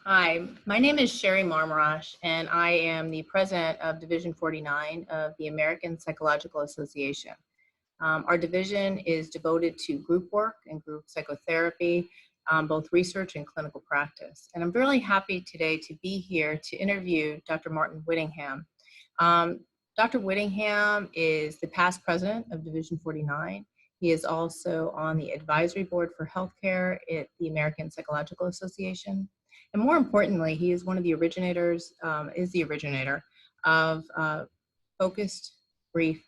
Hi, my name is Sherry Marmarash, and I am the president of Division 49 of the American Psychological Association. Our division is devoted to group work and group psychotherapy, both research and clinical practice. And I'm really happy today to be here to interview Dr. Martyn Whittingham. Dr. Whittingham is the past president of Division 49. He is also on the advisory board for healthcare at the American Psychological Association. And more importantly, he is one of the originators, is the originator of focused brief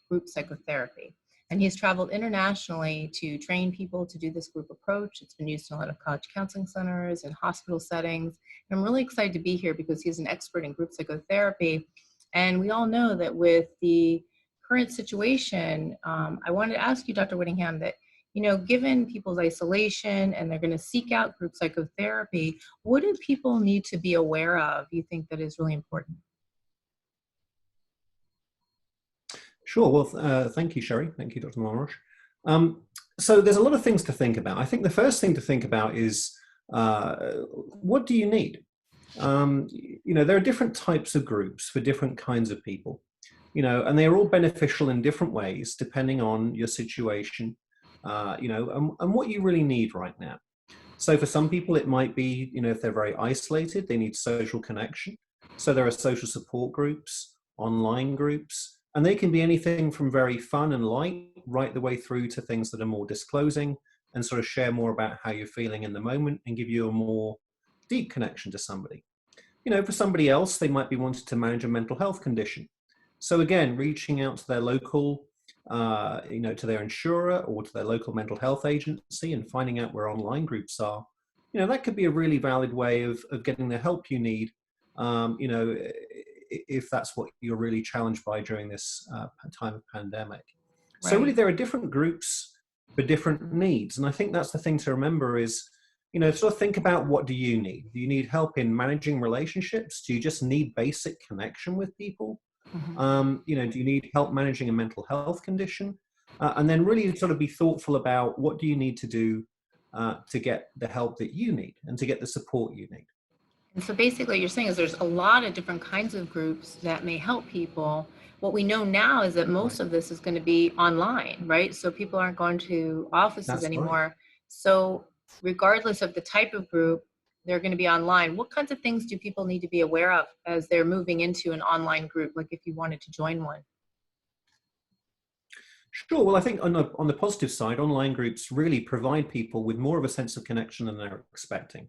group psychotherapy. And he has traveled internationally to train people to do this group approach. It's been used in a lot of college counseling centers and hospital settings. And I'm really excited to be here because he's an expert in group psychotherapy. And we all know that with the current situation, I wanted to ask you, Dr. Whittingham, that given people's isolation and they're going to seek out group psychotherapy, what do people need to be aware of, you think, that is really important? Sure. Well, thank you, Sherry. Thank you, Dr. Marmarash. So there's a lot of things to think about. I think the first thing to think about is what do you need? There are different types of groups for different kinds of people, and they're all beneficial in different ways depending on your situation, and what you really need right now. So for some people, it might be, if they're very isolated, they need social connection. So there are social support groups, online groups, and they can be anything from very fun and light right the way through to things that are more disclosing and sort of share more about how you're feeling in the moment and give you a more deep connection to somebody. For somebody else, they might be wanting to manage a mental health condition. So again, reaching out to their local, to their insurer or to their local mental health agency and finding out where online groups are, that could be a really valid way of getting the help you need, if that's what you're really challenged by during this time of pandemic. Right. So really there are different groups for different needs. And I think that's the thing to remember is, sort of think about what do you need? Do you need help in managing relationships? Do you just need basic connection with people? Mm-hmm. Do you need help managing a mental health condition? And then really sort of be thoughtful about what do you need to do to get the help that you need and to get the support you need. And so basically you're saying is there's a lot of different kinds of groups that may help people. What we know now is that most of this is going to be online, right? So people aren't going to offices anymore. Right. So regardless of the type of group, they're going to be online. What kinds of things do people need to be aware of as they're moving into an online group, like if you wanted to join one? Sure. Well, I think on the positive side, online groups really provide people with more of a sense of connection than they're expecting.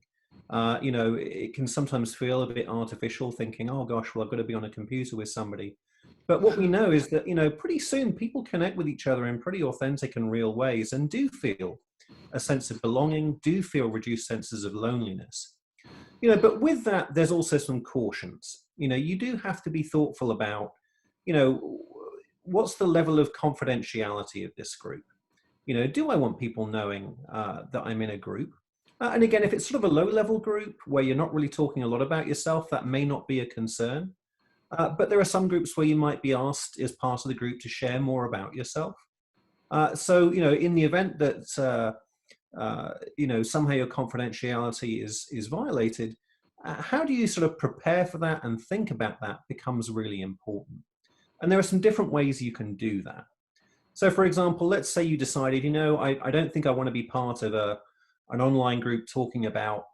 It can sometimes feel a bit artificial thinking, oh gosh, well, I've got to be on a computer with somebody. But what we know is that, pretty soon people connect with each other in pretty authentic and real ways and do feel a sense of belonging, do feel reduced senses of loneliness. But with that, there's also some cautions. You do have to be thoughtful about, what's the level of confidentiality of this group? Do I want people knowing that I'm in a group? And again, if it's sort of a low-level group where you're not really talking a lot about yourself, that may not be a concern. But there are some groups where you might be asked as part of the group to share more about yourself. So, in the event that, somehow your confidentiality is violated, how do you sort of prepare for that and think about that becomes really important. And there are some different ways you can do that. So, for example, let's say you decided, I don't think I want to be part of an online group talking about,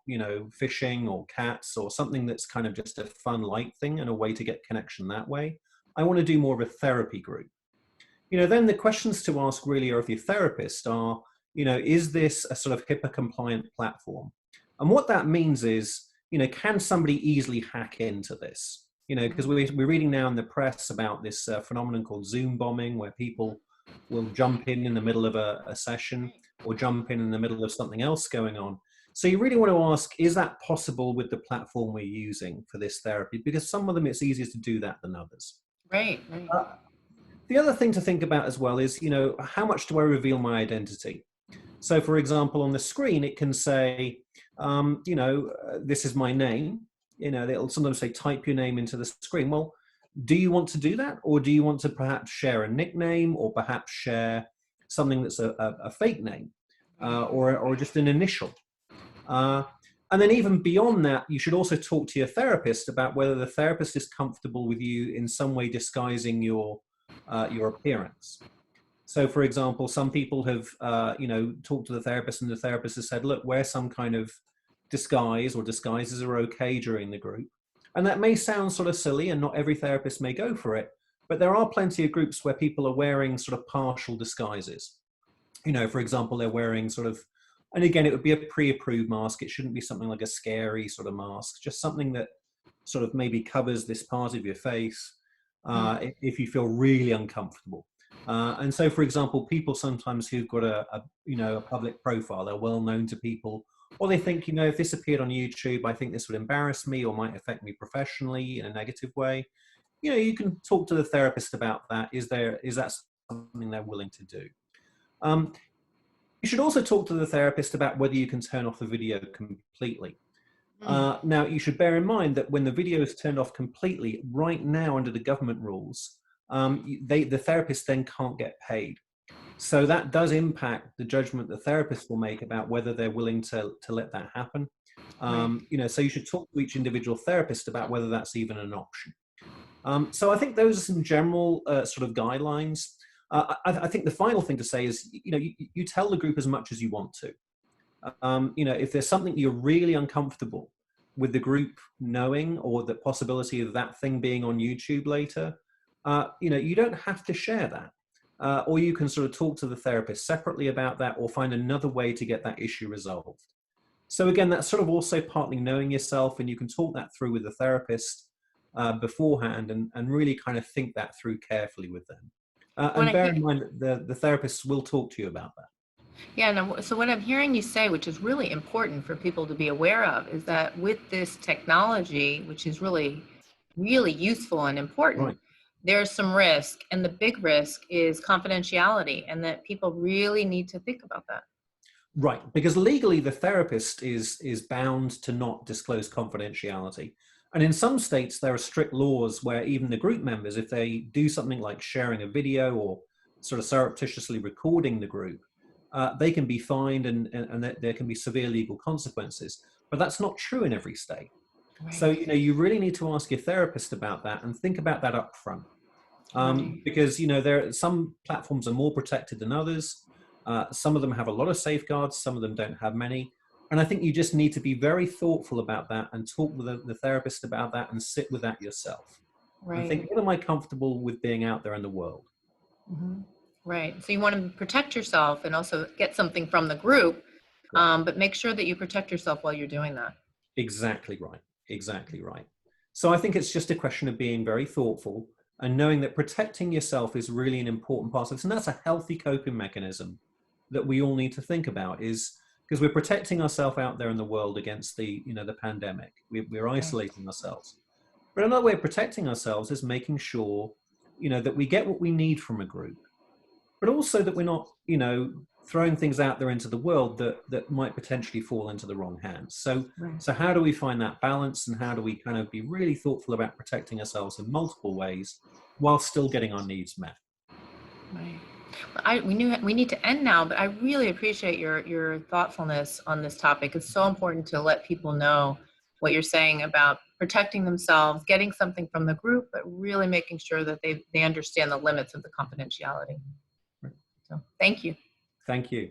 fishing or cats or something that's kind of just a fun, light thing and a way to get connection that way. I want to do more of a therapy group. Then the questions to ask really of your therapist are, is this a sort of HIPAA compliant platform? And what that means is, can somebody easily hack into this? Because we're reading now in the press about this phenomenon called Zoom bombing, where people will jump in the middle of a session or jump in the middle of something else going on. So you really want to ask, is that possible with the platform we're using for this therapy? Because some of them, it's easier to do that than others. Right. The other thing to think about as well is, how much do I reveal my identity? So for example, on the screen, it can say, this is my name. It'll sometimes say, type your name into the screen. Well, do you want to do that? Or do you want to perhaps share a nickname or perhaps share something that's a fake name or just an initial? And then even beyond that, you should also talk to your therapist about whether the therapist is comfortable with you in some way disguising your appearance. So, for example, some people have, talked to the therapist, and the therapist has said, look, wear some kind of disguise, or disguises are okay during the group. And that may sound sort of silly, and not every therapist may go for it, but there are plenty of groups where people are wearing sort of partial disguises. For example, they're wearing sort of, and again, it would be a pre-approved mask. It shouldn't be something like a scary sort of mask, just something that sort of maybe covers this part of your face if you feel really uncomfortable. And so, for example, people sometimes who've got a public profile, they're well known to people, or they think, if this appeared on YouTube, I think this would embarrass me or might affect me professionally in a negative way. You can talk to the therapist about that. Is that something they're willing to do? You should also talk to the therapist about whether you can turn off the video completely. Now, you should bear in mind that when the video is turned off completely, right now under the government rules, the therapist then can't get paid. So that does impact the judgment the therapist will make about whether they're willing to let that happen. So you should talk to each individual therapist about whether that's even an option. So I think those are some general sort of guidelines. I think the final thing to say is, you tell the group as much as you want to. If there's something you're really uncomfortable with the group knowing, or the possibility of that thing being on YouTube later, you don't have to share that. Or you can sort of talk to the therapist separately about that, or find another way to get that issue resolved. So again, that's sort of also partly knowing yourself, and you can talk that through with the therapist beforehand, and really kind of think that through carefully with them. And bear in mind that the therapists will talk to you about that. Yeah, no, so what I'm hearing you say, which is really important for people to be aware of, is that with this technology, which is really, really useful and important, Right. there's some risk. And the big risk is confidentiality, and that people really need to think about that. Right, because legally the therapist is bound to not disclose confidentiality. And in some states, there are strict laws where even the group members, if they do something like sharing a video or sort of surreptitiously recording the group, they can be fined, and there can be severe legal consequences. But that's not true in every state. Right. So, you really need to ask your therapist about that and think about that up front. Because, some platforms are more protected than others. Some of them have a lot of safeguards, some of them don't have many. And I think you just need to be very thoughtful about that, and talk with the therapist about that, and sit with that yourself. Right. And think, what am I comfortable with being out there in the world? Mm-hmm. Right. So you want to protect yourself and also get something from the group, but make sure that you protect yourself while you're doing that. Exactly right. Exactly right. So I think it's just a question of being very thoughtful, and knowing that protecting yourself is really an important part of this. And that's a healthy coping mechanism that we all need to think about, is because we're protecting ourselves out there in the world against the pandemic. We're isolating ourselves. But another way of protecting ourselves is making sure, that we get what we need from a group, but also that we're not, throwing things out there into the world that might potentially fall into the wrong hands. So how do we find that balance, and how do we kind of be really thoughtful about protecting ourselves in multiple ways while still getting our needs met? Right. Well, we need to end now, but I really appreciate your thoughtfulness on this topic. It's so important to let people know what you're saying about protecting themselves, getting something from the group, but really making sure that they understand the limits of the confidentiality. Right. So thank you. Thank you.